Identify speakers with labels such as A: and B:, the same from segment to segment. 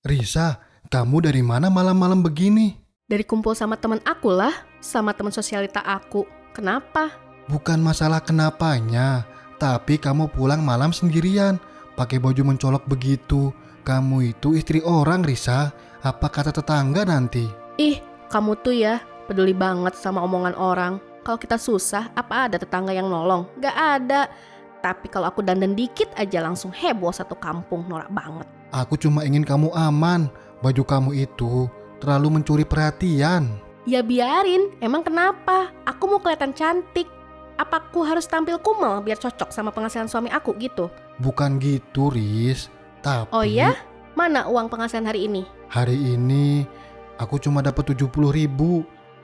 A: Risa, kamu dari mana malam-malam begini?
B: Dari kumpul sama teman aku lah, sama teman sosialita aku. Kenapa?
A: Bukan masalah kenapanya, tapi kamu pulang malam sendirian, pakai baju mencolok begitu. Kamu itu istri orang, Risa. Apa kata tetangga nanti?
B: Ih, kamu tuh ya, peduli banget sama omongan orang. Kalau kita susah, apa ada tetangga yang nolong? Gak ada. Tapi kalau aku dandan dikit aja langsung heboh satu kampung, norak banget.
A: Aku cuma ingin kamu aman. Baju kamu itu terlalu mencuri perhatian.
B: Ya biarin, emang kenapa? Aku mau kelihatan cantik. Apa aku harus tampil kumel biar cocok sama penghasilan suami aku gitu?
A: Bukan gitu, Riz. Tapi
B: Oh ya? Mana uang penghasilan hari ini?
A: hari ini aku cuma dapat 70.000.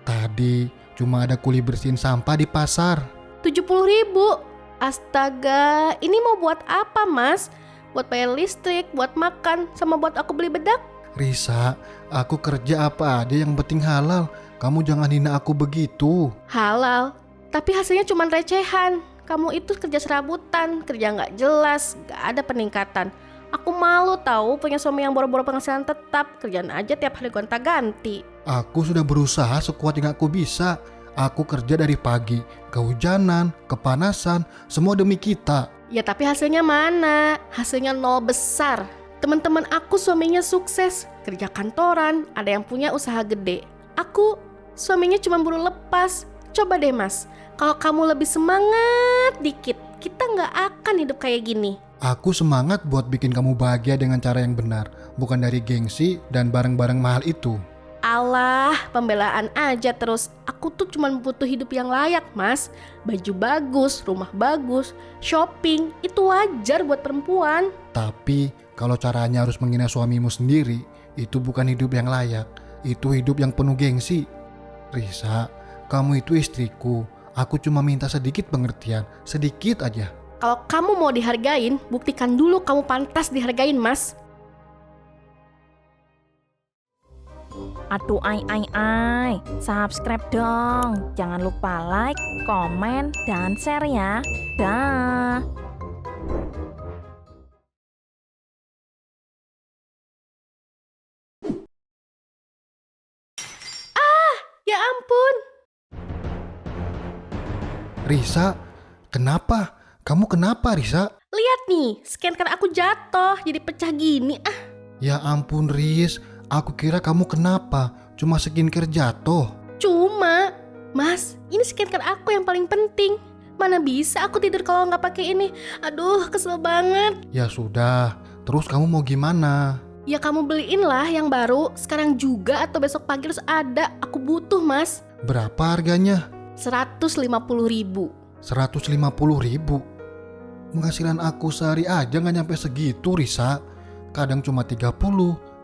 A: Tadi cuma ada kuli bersihin sampah di pasar.
B: 70.000. Astaga, ini mau buat apa mas? Buat bayar listrik, buat makan, sama buat aku beli bedak?
A: Risa, aku kerja apa aja yang penting halal. Kamu jangan hina aku begitu.
B: Halal, tapi hasilnya cuma recehan. Kamu itu kerja serabutan, kerja nggak jelas, nggak ada peningkatan. Aku malu tahu punya suami yang boro-boro penghasilan tetap, kerjaan aja tiap hari gonta-ganti.
A: Aku sudah berusaha sekuat yang aku bisa. Aku kerja dari pagi, kehujanan, kepanasan, semua demi kita.
B: Ya tapi hasilnya mana? Hasilnya nol besar. Teman-teman aku suaminya sukses, kerja kantoran, ada yang punya usaha gede. Aku suaminya cuma buruh lepas. Coba deh mas, kalau kamu lebih semangat dikit, kita nggak akan hidup kayak gini.
A: Aku semangat buat bikin kamu bahagia dengan cara yang benar, bukan dari gengsi dan barang-barang mahal itu.
B: Alah, pembelaan aja terus. Aku tuh cuma butuh hidup yang layak mas. Baju bagus, rumah bagus, shopping, itu wajar buat perempuan.
A: Tapi kalau caranya harus menghina suamimu sendiri, itu bukan hidup yang layak. Itu hidup yang penuh gengsi. Risa, kamu itu istriku. Aku cuma minta sedikit pengertian, sedikit aja.
B: Kalau kamu mau dihargain, buktikan dulu kamu pantas dihargain mas.
C: Aduh, subscribe dong. Jangan lupa like, komen, dan share ya. Dah.
B: Ya ampun,
A: Risa, kenapa? Kamu kenapa, Risa?
B: lihat nih, scan card aku jatuh, jadi pecah gini.
A: Ya ampun, Riz. Aku kira kamu kenapa? Cuma skincare jatuh.
B: Cuma, mas, ini scan card aku yang paling penting. Mana bisa aku tidur kalau nggak pakai ini? Aduh, kesel banget.
A: Ya sudah, terus kamu mau gimana?
B: Ya kamu beliin lah yang baru, sekarang juga atau besok pagi harus ada. Aku butuh mas.
A: Berapa harganya?
B: 150.000.
A: 150.000. Penghasilan aku sehari aja gak nyampe segitu, Risa. Kadang cuma 30,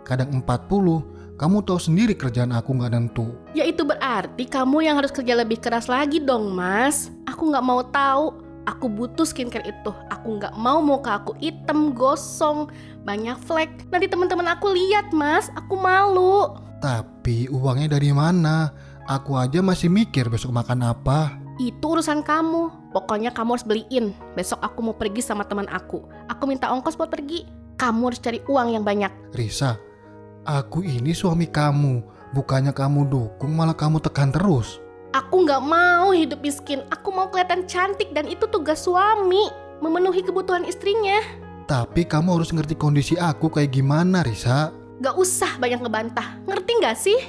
A: kadang 40. Kamu tahu sendiri kerjaan aku gak nentu.
B: Ya itu berarti kamu yang harus kerja lebih keras lagi dong mas. Aku nggak mau tahu. Aku butuh skincare itu. Aku nggak mau muka aku hitam, gosong, banyak flek. Nanti teman-teman aku lihat mas. Aku malu.
A: Tapi uangnya dari mana? Aku aja masih mikir besok makan apa.
B: Itu urusan kamu. Pokoknya kamu harus beliin. Besok aku mau pergi sama teman aku. Aku minta ongkos buat pergi. Kamu harus cari uang yang banyak.
A: Risa, aku ini suami kamu. Bukannya kamu dukung, malah kamu tekan terus.
B: Aku nggak mau hidup miskin. Aku mau kelihatan cantik dan itu tugas suami. Memenuhi kebutuhan istrinya.
A: Tapi kamu harus ngerti kondisi aku kayak gimana, Risa.
B: Gak usah banyak ngebantah. Ngerti nggak sih?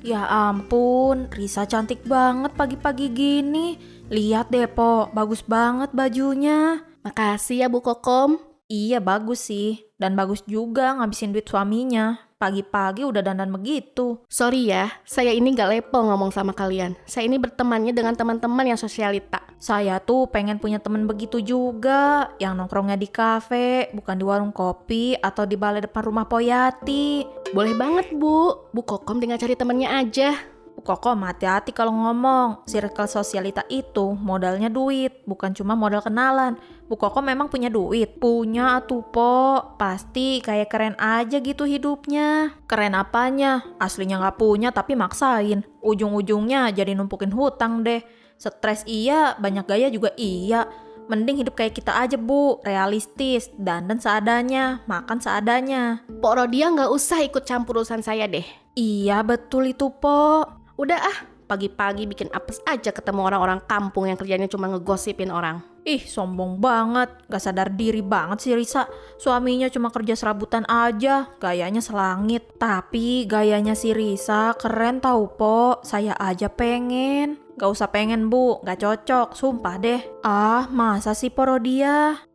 C: Ya ampun, Risa cantik banget pagi-pagi gini. Lihat deh, Po, bagus banget bajunya.
B: Makasih ya Bu Kokom.
C: Iya, bagus sih. Dan bagus juga ngabisin duit suaminya. Pagi-pagi udah dandan begitu.
B: Sorry ya, saya ini gak level ngomong sama kalian. Saya ini bertemannya dengan teman-teman yang sosialita.
C: Saya tuh pengen punya temen begitu juga. Yang nongkrongnya di kafe, bukan di warung kopi atau di balai depan rumah Poyati.
B: Boleh banget Bu. Bu Kokom tinggal cari temennya aja.
C: Bu Kokom, hati-hati kalau ngomong. Circle sosialita itu modalnya duit, bukan cuma modal kenalan. Bu Kokom memang punya duit? Punya atuh, Po. Pasti kayak keren aja gitu hidupnya. Keren apanya? Aslinya nggak punya tapi maksain. Ujung-ujungnya jadi numpukin hutang deh. Stres iya, banyak gaya juga iya. Mending hidup kayak kita aja, Bu. Realistis, dandan seadanya, makan seadanya.
B: Pok Rodia nggak usah ikut campur urusan saya deh.
C: Iya, betul itu, Po.
B: Udah pagi-pagi bikin apes aja ketemu orang-orang kampung yang kerjanya cuma ngegosipin orang.
C: Ih, sombong banget. Gak sadar diri banget sih Risa. Suaminya cuma kerja serabutan aja, gayanya selangit. Tapi gayanya si Risa keren tau, Po. Saya aja pengen. Gak usah pengen, Bu. Gak cocok, sumpah deh. Ah, masa sih Po Rodia?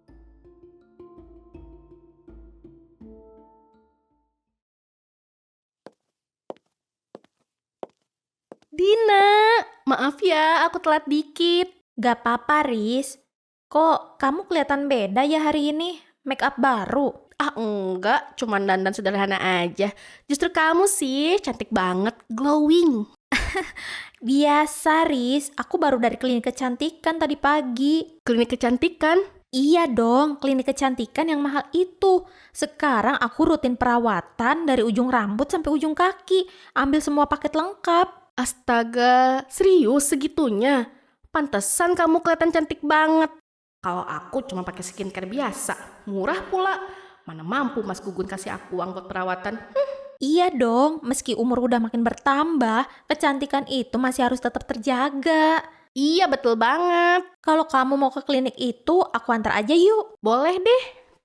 B: Dina, maaf ya aku telat dikit.
C: Gak apa-apa, Riz. Kok kamu kelihatan beda ya hari ini? Make up baru?
B: Enggak, cuman dandan sederhana aja. Justru kamu sih cantik banget, glowing.
C: Biasa, Riz. Aku baru dari klinik kecantikan tadi pagi.
B: Klinik kecantikan?
C: Iya dong, klinik kecantikan yang mahal itu. Sekarang aku rutin perawatan dari ujung rambut sampai ujung kaki. Ambil semua paket lengkap.
B: Astaga, serius segitunya? Pantesan kamu kelihatan cantik banget. Kalau aku cuma pakai skincare biasa, murah pula. Mana mampu Mas Gugun kasih aku uang buat perawatan.
C: Iya dong, meski umur udah makin bertambah, kecantikan itu masih harus tetap terjaga.
B: Iya, betul banget.
C: Kalau kamu mau ke klinik itu, aku antar aja yuk.
B: Boleh deh.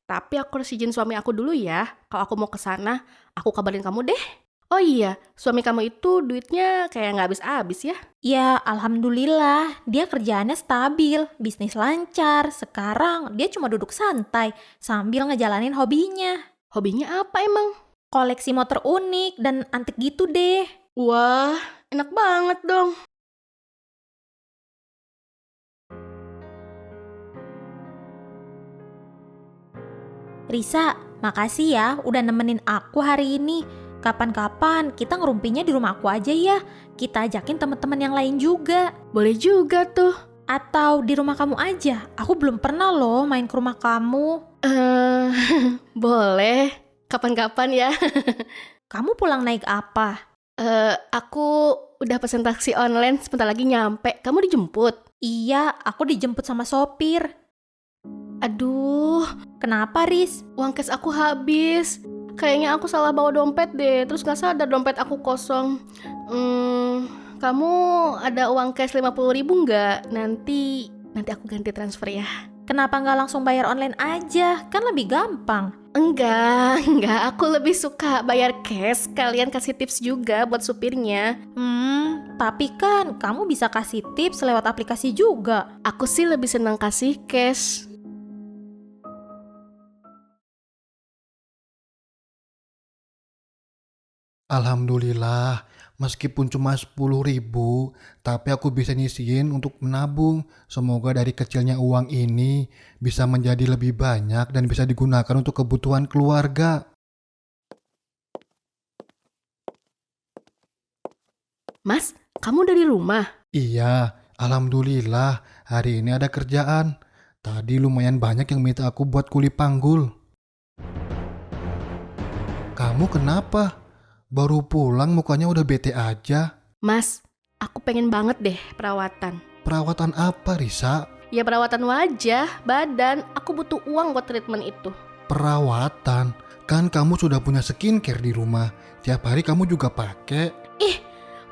B: Tapi aku harus izin suami aku dulu ya. Kalau aku mau ke sana, aku kabarin kamu deh. Oh iya, suami kamu itu duitnya kayak nggak habis-habis ya?
C: Ya, alhamdulillah. Dia kerjaannya stabil, bisnis lancar. Sekarang dia cuma duduk santai sambil ngejalanin hobinya.
B: Hobinya apa emang?
C: Koleksi motor unik dan antik gitu deh.
B: Wah, enak banget dong.
C: Risa, makasih ya udah nemenin aku hari ini. Kapan-kapan kita ngerumpinya di rumah aku aja ya. Kita ajakin teman-teman yang lain juga.
B: Boleh juga tuh.
C: Atau di rumah kamu aja. Aku belum pernah loh main ke rumah kamu.
B: Boleh. Kapan-kapan ya.
C: Kamu pulang naik apa?
B: Aku udah pesen taksi online, sebentar lagi nyampe. Kamu dijemput?
C: Iya, aku dijemput sama sopir.
B: Aduh,
C: Kenapa, Riz?
B: uang cash aku habis. Kayaknya aku salah bawa dompet deh, terus gak sadar dompet aku kosong. Kamu ada uang cash 50.000 nggak? Nanti aku ganti transfer ya.
C: Kenapa nggak langsung bayar online aja? Kan lebih gampang.
B: Enggak, aku lebih suka bayar cash, kalian kasih tips juga buat supirnya.
C: Tapi kan kamu bisa kasih tips lewat aplikasi juga.
B: Aku sih lebih senang kasih cash.
A: Alhamdulillah, meskipun cuma 10.000, tapi aku bisa nyisihin untuk menabung. Semoga dari kecilnya uang ini bisa menjadi lebih banyak dan bisa digunakan untuk kebutuhan keluarga.
B: Mas, kamu dari rumah?
A: Iya, alhamdulillah hari ini ada kerjaan. Tadi lumayan banyak yang minta aku buat kuli panggul. Kamu kenapa? Baru pulang mukanya udah bete aja.
B: Mas, aku pengen banget deh perawatan.
A: Perawatan apa, Risa?
B: Ya perawatan wajah, badan, aku butuh uang buat treatment itu.
A: Perawatan? Kan kamu sudah punya skincare di rumah. Tiap hari kamu juga pakai.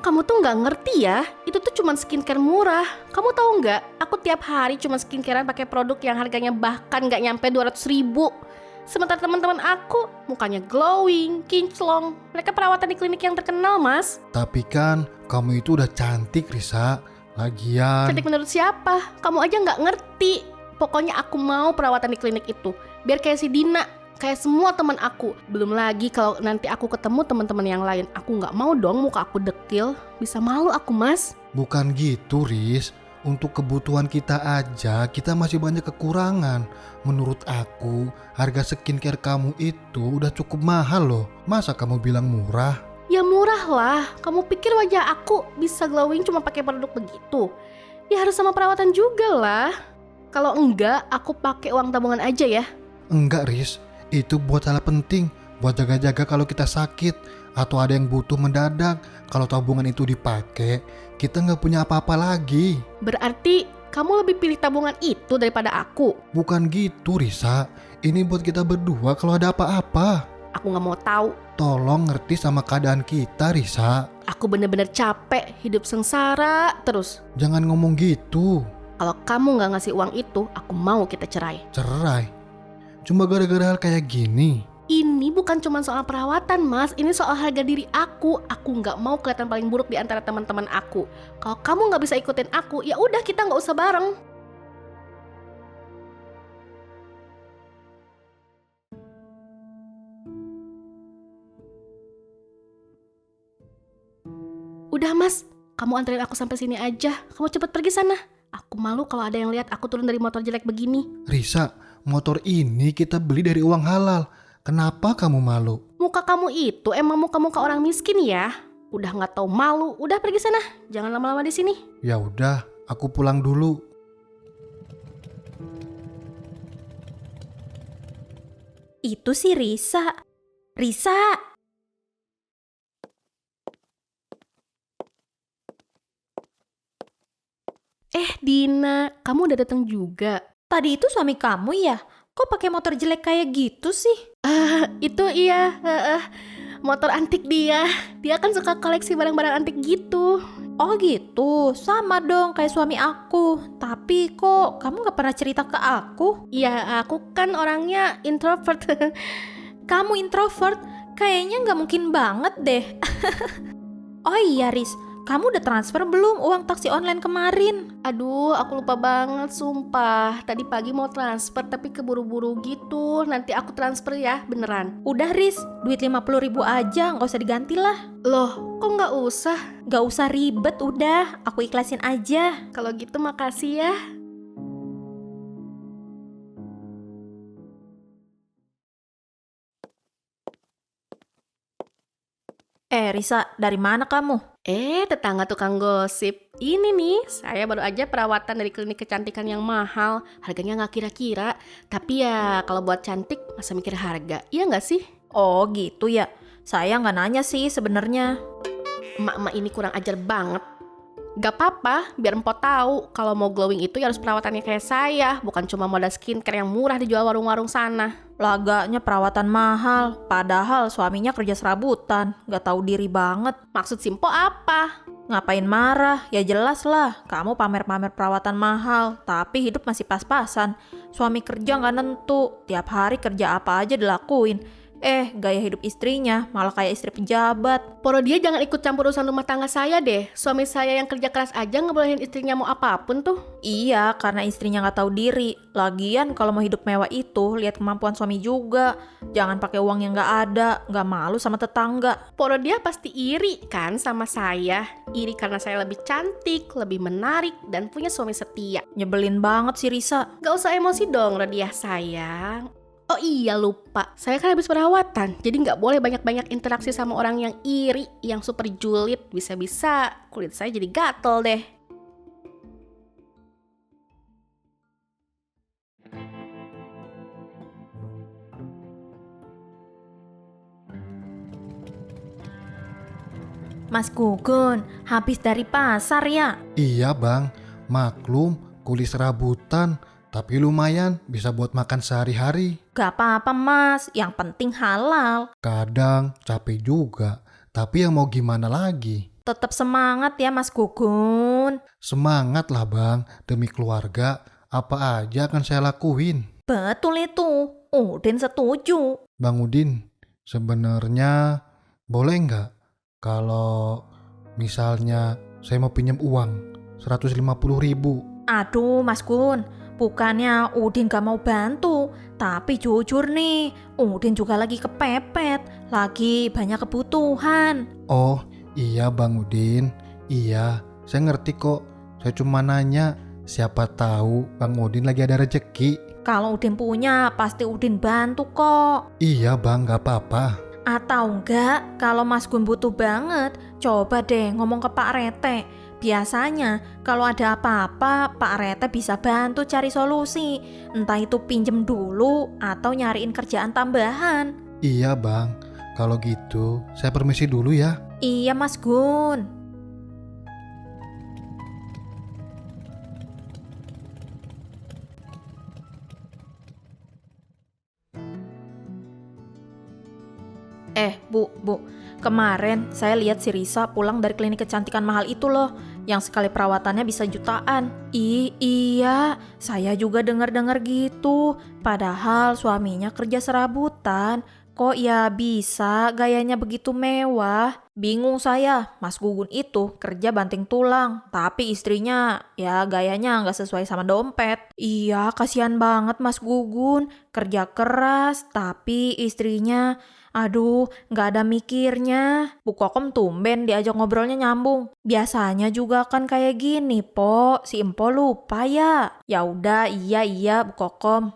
B: Kamu tuh nggak ngerti ya, itu tuh cuma skincare murah. Kamu tahu nggak, aku tiap hari cuma skincarean pakai produk yang harganya bahkan nggak nyampe 200.000. Sementara teman-teman aku mukanya glowing, kinclong. Mereka perawatan di klinik yang terkenal, Mas.
A: Tapi kan kamu itu udah cantik, Risa. Lagian...
B: Cantik menurut siapa? Kamu aja nggak ngerti. Pokoknya aku mau perawatan di klinik itu. Biar kayak si Dina, kayak semua teman aku. Belum lagi kalau nanti aku ketemu teman-teman yang lain. Aku nggak mau dong muka aku dekil. Bisa malu aku, Mas.
A: Bukan gitu, Riz. Untuk kebutuhan kita aja, kita masih banyak kekurangan. Menurut aku, harga skincare kamu itu udah cukup mahal loh. Masa kamu bilang murah?
B: Ya murah lah. Kamu pikir wajah aku bisa glowing cuma pakai produk begitu? Ya harus sama perawatan juga lah. Kalau enggak, aku pakai uang tabungan aja ya.
A: Enggak, Riz. Itu buat hal penting. Buat jaga-jaga kalau kita sakit atau ada yang butuh mendadak. Kalau tabungan itu dipakai, kita nggak punya apa-apa lagi.
B: Berarti kamu lebih pilih tabungan itu daripada aku.
A: Bukan gitu, Risa. Ini buat kita berdua kalau ada apa-apa.
B: Aku gak mau tahu.
A: Tolong ngerti sama keadaan kita, Risa.
B: Aku bener-bener capek hidup sengsara terus.
A: Jangan ngomong gitu.
B: Kalau kamu gak ngasih uang itu, aku mau kita cerai.
A: Cerai? Cuma gara-gara hal kayak gini.
B: Ini bukan cuma soal perawatan, Mas. Ini soal harga diri aku. Aku nggak mau kelihatan paling buruk di antara teman-teman aku. Kalau kamu nggak bisa ikutin aku, ya udah kita nggak usah bareng. Udah, Mas. Kamu anterin aku sampai sini aja. Kamu cepet pergi sana. Aku malu kalau ada yang lihat aku turun dari motor jelek begini.
A: Risa, motor ini kita beli dari uang halal. Kenapa kamu malu?
B: Muka kamu itu emang muka-muka orang miskin ya? Udah nggak tahu malu, udah pergi sana. Jangan lama-lama di sini.
A: Ya udah, aku pulang dulu.
C: Itu si Risa. Risa,
B: Dina, kamu udah datang juga.
C: tadi itu suami kamu ya? Kok pakai motor jelek kayak gitu sih?
B: Itu iya, motor antik dia. Dia kan suka koleksi barang-barang antik gitu.
C: Oh gitu, sama dong kayak suami aku. Tapi kok kamu gak pernah cerita ke aku?
B: Iya, aku kan orangnya introvert.
C: Kamu introvert? Kayaknya gak mungkin banget deh. Oh iya Riz, kamu udah transfer belum uang taksi online kemarin?
B: Aduh, aku lupa banget, sumpah. Tadi pagi mau transfer tapi keburu-buru gitu. Nanti aku transfer ya, beneran.
C: Udah Riz, duit 50.000 aja, gak usah diganti lah.
B: Loh, kok nggak usah?
C: Gak usah ribet udah, aku ikhlasin aja.
B: Kalau gitu makasih ya.
C: Risa, dari mana kamu?
B: Tetangga tukang gosip. Ini nih, saya baru aja perawatan dari klinik kecantikan yang mahal. Harganya nggak kira-kira. Tapi ya, kalau buat cantik, masa mikir harga? Iya nggak sih?
C: Oh gitu ya, saya gak nanya sih sebenarnya.
B: Emak-emak ini kurang ajar banget. Gak apa-apa, biar empok tahu kalau mau glowing itu ya harus perawatannya kayak saya, bukan cuma modal skincare yang murah dijual warung-warung sana.
C: Laganya perawatan mahal, padahal suaminya kerja serabutan, gak tahu diri banget.
B: Maksud Simpo apa?
C: Ngapain marah? Ya jelas lah, kamu pamer-pamer perawatan mahal, tapi hidup masih pas-pasan. Suami kerja gak nentu, tiap hari kerja apa aja dilakuin. Gaya hidup istrinya malah kayak istri pejabat.
B: Poro dia jangan ikut campur urusan rumah tangga saya deh. Suami saya yang kerja keras aja ngebolehin istrinya mau apapun tuh.
C: Iya, karena istrinya gak tahu diri. Lagian kalau mau hidup mewah itu, lihat kemampuan suami juga. Jangan pakai uang yang gak ada, gak malu sama tetangga.
B: Poro dia pasti iri kan sama saya. Iri karena saya lebih cantik, lebih menarik, dan punya suami setia.
C: Nyebelin banget sih Risa.
B: Gak usah emosi dong, Rodia sayang. Oh iya lupa, saya kan habis perawatan, jadi nggak boleh banyak-banyak interaksi sama orang yang iri, yang super julid. Bisa-bisa kulit saya jadi gatel deh.
C: Mas Gugun, habis dari pasar ya?
A: Iya bang, maklum kulit serabutan. Tapi lumayan bisa buat makan sehari-hari.
C: Gak apa-apa mas, yang penting halal.
A: Kadang capek juga, tapi yang mau gimana lagi?
C: Tetap semangat ya Mas Gugun.
A: Semangat lah bang, demi keluarga, apa aja akan saya lakuin.
C: Betul itu, Udin setuju.
A: Bang Udin, sebenarnya boleh nggak kalau misalnya saya mau pinjam uang 150.000?
C: Aduh Mas Gun, bukannya Udin gak mau bantu, tapi jujur nih, Udin juga lagi kepepet, lagi banyak kebutuhan.
A: Oh iya Bang Udin, iya saya ngerti kok. Saya cuma nanya, siapa tahu Bang Udin lagi ada rejeki.
C: Kalau Udin punya, pasti Udin bantu kok.
A: Iya Bang, gak apa-apa.
C: Atau enggak, kalau Mas Gun butuh banget, coba deh ngomong ke Pak Rete. Biasanya kalau ada apa-apa, Pak Rete bisa bantu cari solusi. Entah itu pinjem dulu atau nyariin kerjaan tambahan.
A: Iya bang, kalau gitu saya permisi dulu ya.
C: Iya Mas Gun. Bu, kemarin saya lihat si Risa pulang dari klinik kecantikan mahal itu loh, yang sekali perawatannya bisa jutaan. Iya, saya juga dengar-dengar gitu. Padahal suaminya kerja serabutan, kok ya bisa gayanya begitu mewah? Bingung saya, Mas Gugun itu kerja banting tulang, tapi istrinya ya gayanya nggak sesuai sama dompet. Iya, kasihan banget Mas Gugun, kerja keras, tapi istrinya aduh, nggak ada mikirnya. Bu Kokom tumben diajak ngobrolnya nyambung. Biasanya juga kan kayak gini, Po. Si Empo lupa ya. Ya udah, iya Bu Kokom.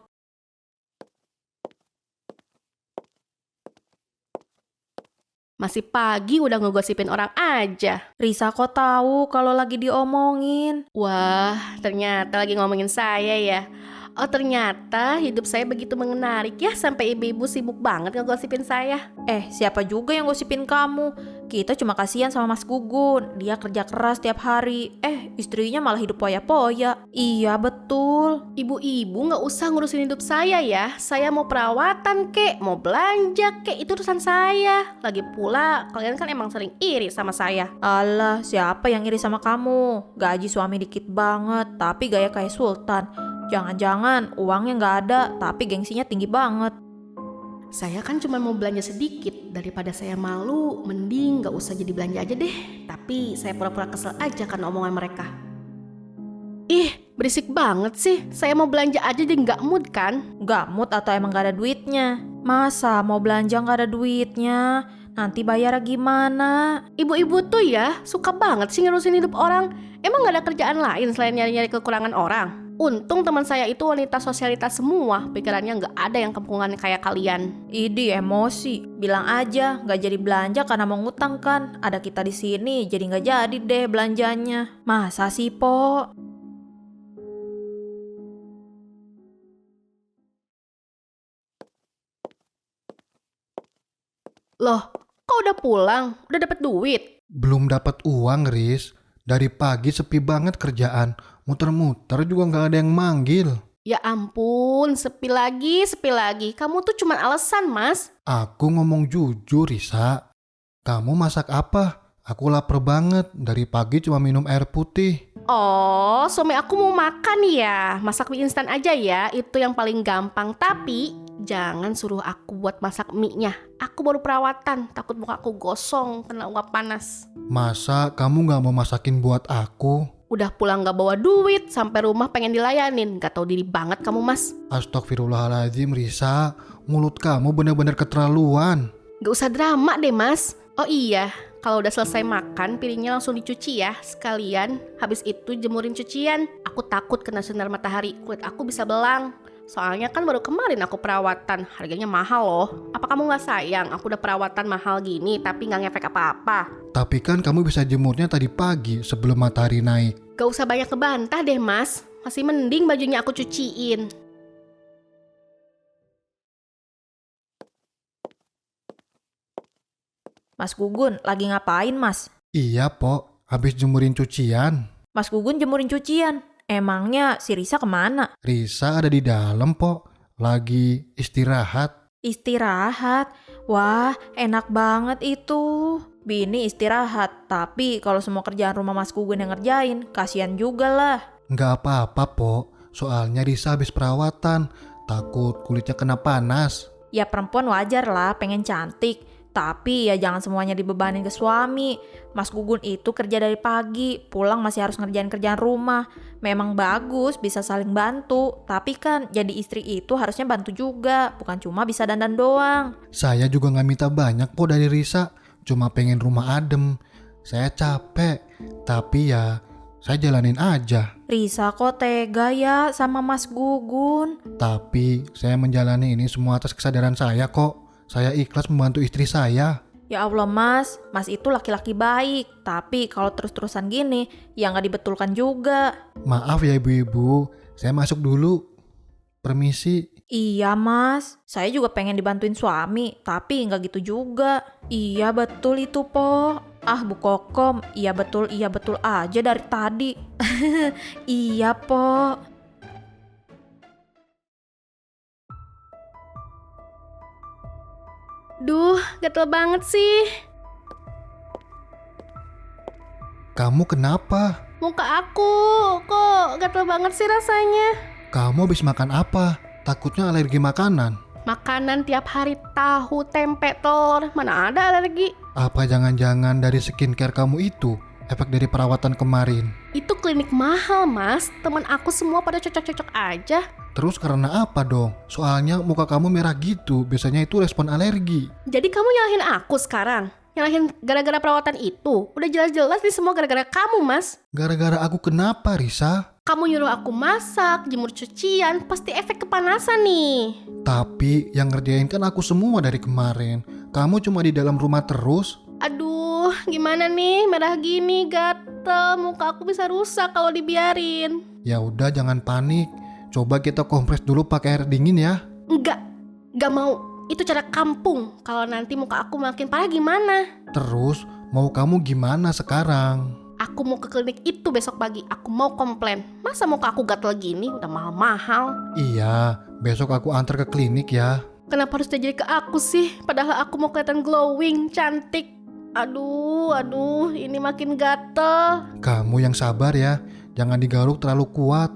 B: Masih pagi udah ngegosipin orang aja.
C: Risa kok tahu kalau lagi diomongin?
B: Wah, ternyata lagi ngomongin saya ya. Oh, ternyata hidup saya begitu menarik ya, sampai ibu-ibu sibuk banget ngegosipin saya.
C: Siapa juga yang gosipin kamu? Kita cuma kasihan sama Mas Gugun. Dia kerja keras tiap hari. Istrinya malah hidup poya-poya. Iya, betul.
B: Ibu-ibu gak usah ngurusin hidup saya ya. Saya mau perawatan kek, mau belanja kek, itu urusan saya. Lagi pula, kalian kan emang sering iri sama saya.
C: Alah, siapa yang iri sama kamu? Gaji suami dikit banget, tapi gaya kayak sultan. Jangan-jangan uangnya nggak ada, tapi gengsinya tinggi banget.
B: Saya kan cuma mau belanja sedikit. Daripada saya malu, mending gak usah jadi belanja aja deh. Tapi saya pura-pura kesel aja karena omongan mereka. Berisik banget sih. Saya mau belanja aja jadi gak mood kan?
C: Nggak mood atau emang nggak ada duitnya? Masa mau belanja nggak ada duitnya? Nanti bayar gimana?
B: Ibu-ibu tuh ya suka banget sih ngurusin hidup orang. Emang gak ada kerjaan lain selain nyari-nyari kekurangan orang? Untung teman saya itu wanita sosialitas semua, pikirannya nggak ada yang kempungan kayak kalian.
C: Idi emosi, bilang aja nggak jadi belanja karena mau ngutang kan. Ada kita di sini, jadi nggak jadi deh belanjanya. Masa sih, Po?
B: Loh, kok udah pulang? Udah dapet duit?
A: Belum dapat uang, Riz. Dari pagi sepi banget kerjaan. Muter-muter juga nggak ada yang manggil.
B: Ya ampun, sepi lagi. Kamu tuh cuma alasan, Mas.
A: Aku ngomong jujur, Risa. Kamu masak apa? Aku lapar banget. Dari pagi cuma minum air putih.
B: Oh, suami aku mau makan ya. Masak mie instan aja ya, itu yang paling gampang. Tapi jangan suruh aku buat masak mie-nya. Aku baru perawatan, takut muka aku gosong kena uap panas.
A: Masa kamu nggak mau masakin buat aku?
B: Udah pulang gak bawa duit, sampai rumah pengen dilayanin. Gak tahu diri banget kamu, Mas.
A: Astagfirullahaladzim, Risa. Mulut kamu bener-bener keterlaluan.
B: Gak usah drama deh, Mas. Oh iya, kalau udah selesai makan, piringnya langsung dicuci ya. Sekalian, habis itu jemurin cucian. Aku takut kena sinar matahari, kulit aku bisa belang. Soalnya kan baru kemarin aku perawatan, harganya mahal loh. Apa kamu gak sayang aku udah perawatan mahal gini tapi gak ngefek apa-apa?
A: Tapi kan kamu bisa jemurnya tadi pagi sebelum matahari naik.
B: Gak usah banyak ngebantah deh, Mas. Masih mending bajunya aku cuciin.
C: Mas Gugun, lagi ngapain, Mas?
A: Iya, Po. Habis jemurin cucian.
C: Mas Gugun jemurin cucian. Emangnya si Risa kemana?
A: Risa ada di dalam, Po. Lagi istirahat.
C: Istirahat? Wah, enak banget itu. Bini istirahat, tapi kalau semua kerjaan rumah Mas Gugun yang ngerjain, kasihan juga lah.
A: Nggak apa-apa, Po. Soalnya Risa habis perawatan. Takut kulitnya kena panas.
C: Ya perempuan wajar lah, pengen cantik. Tapi ya jangan semuanya dibebanin ke suami. Mas Gugun itu kerja dari pagi, pulang masih harus ngerjain kerjaan rumah. Memang bagus bisa saling bantu, tapi kan jadi istri itu harusnya bantu juga, bukan cuma bisa dandan doang.
A: Saya juga nggak minta banyak, Po, dari Risa. Cuma pengen rumah adem. Saya capek, tapi ya saya jalanin aja.
C: Risa kok tega ya sama Mas Gugun?
A: Tapi saya menjalani ini semua atas kesadaran saya kok. Saya ikhlas membantu istri saya.
C: Ya Allah mas itu laki-laki baik. Tapi kalau terus-terusan gini, ya nggak dibetulkan juga.
A: Maaf ya ibu-ibu, saya masuk dulu. Permisi.
C: Iya mas, saya juga pengen dibantuin suami, tapi nggak gitu juga. Iya betul itu po. Ah Bu Kokom, iya betul aja dari tadi. Iya po.
B: Duh, gatel banget sih.
A: Kamu kenapa?
B: Muka aku kok gatel banget sih rasanya.
A: Kamu habis makan apa? Takutnya alergi makanan.
B: Makanan tiap hari tahu, tempe, telur, mana ada alergi.
A: Apa jangan-jangan dari skincare kamu itu efek dari perawatan kemarin?
B: Itu klinik mahal mas, teman aku semua pada cocok-cocok aja.
A: Terus karena apa dong? Soalnya muka kamu merah gitu, biasanya itu respon alergi.
B: Jadi kamu nyalahin aku sekarang? Nyalahin gara-gara perawatan itu? Udah jelas-jelas nih semua gara-gara kamu mas.
A: Gara-gara aku kenapa, Risa?
B: Kamu nyuruh aku masak, jemur cucian, pasti efek kepanasan nih.
A: Tapi yang ngerjain kan aku semua dari kemarin. Kamu cuma di dalam rumah terus.
B: Aduh, gimana nih, merah gini, gatel, muka aku bisa rusak kalau dibiarin.
A: Ya udah jangan panik. Coba kita kompres dulu pakai air dingin ya.
B: Enggak mau. Itu cara kampung. Kalau nanti muka aku makin parah gimana?
A: Terus mau kamu gimana sekarang?
B: Aku mau ke klinik itu besok pagi. Aku mau komplain. Masa muka aku gatel gini? Udah mahal-mahal.
A: Iya, besok aku antar ke klinik ya.
B: Kenapa harus jadi ke aku sih? Padahal aku mau kelihatan glowing, cantik. Aduh, ini makin gatel.
A: Kamu yang sabar ya. Jangan digaruk terlalu kuat.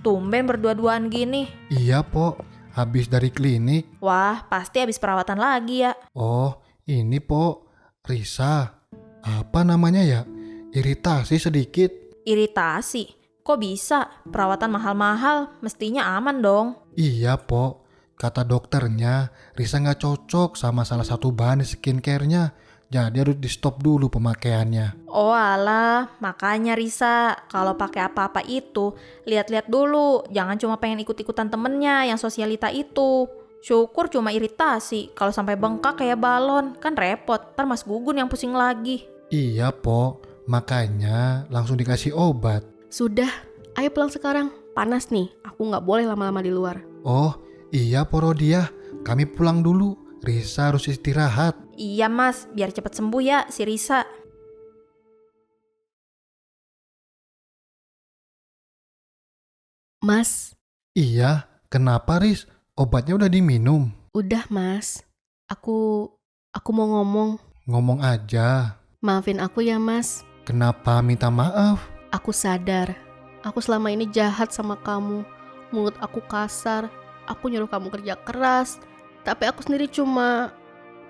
C: Tumben berdua-duaan gini.
A: Iya, Pok. Habis dari klinik.
C: Wah, pasti habis perawatan lagi ya.
A: Oh, ini, Pok. Risa. Apa namanya ya? Iritasi sedikit.
C: Iritasi? Kok bisa? Perawatan mahal-mahal, mestinya aman dong.
A: Iya, Pok. Kata dokternya, Risa nggak cocok sama salah satu bahan di skincare-nya. Jadi harus di stop dulu pemakaiannya.
C: Oh alah, makanya Risa, kalau pakai apa-apa itu, lihat-lihat dulu. Jangan cuma pengen ikut-ikutan temennya yang sosialita itu. Syukur cuma iritasi, kalau sampai bengkak kayak balon, kan repot. Ntar Mas Gugun yang pusing lagi.
A: Iya, Pok. Makanya langsung dikasih obat.
B: Sudah, ayo pulang sekarang. Panas nih, aku nggak boleh lama-lama di luar.
A: Oh, iya Porodia. Kami pulang dulu. Risa harus istirahat.
C: Iya Mas, biar cepet sembuh ya si Risa.
B: Mas,
A: Iya, kenapa Riz? Obatnya udah diminum.
B: udah mas. Aku mau ngomong.
A: Ngomong aja.
B: Maafin aku ya mas.
A: Kenapa minta maaf?
B: Aku sadar, aku selama ini jahat sama kamu. Mulut aku kasar, aku nyuruh kamu kerja keras. Tapi aku sendiri cuma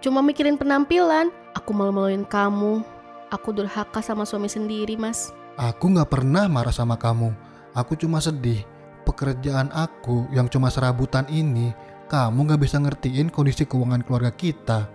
B: mikirin penampilan. Aku malu-maluin kamu. Aku durhaka sama suami sendiri, mas.
A: Aku gak pernah marah sama kamu. Aku cuma sedih. Pekerjaan aku yang cuma serabutan ini, kamu gak bisa ngertiin kondisi keuangan keluarga kita.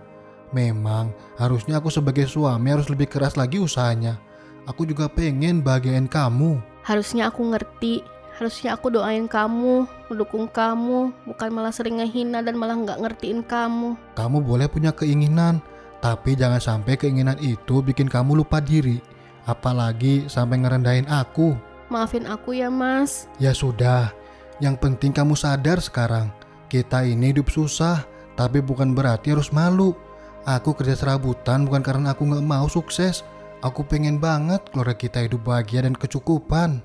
A: Memang harusnya aku sebagai suami harus lebih keras lagi usahanya. Aku juga pengen bahagiain kamu.
B: Harusnya aku ngerti. Harusnya aku doain kamu, mendukung kamu, bukan malah sering ngehina dan malah nggak ngertiin kamu.
A: Kamu boleh punya keinginan, tapi jangan sampai keinginan itu bikin kamu lupa diri. Apalagi sampai ngerendahin aku.
B: Maafin aku ya mas.
A: Ya sudah, yang penting kamu sadar sekarang. Kita ini hidup susah, tapi bukan berarti harus malu. Aku kerja serabutan bukan karena aku gak mau sukses. Aku pengen banget keluarga kita hidup bahagia dan kecukupan.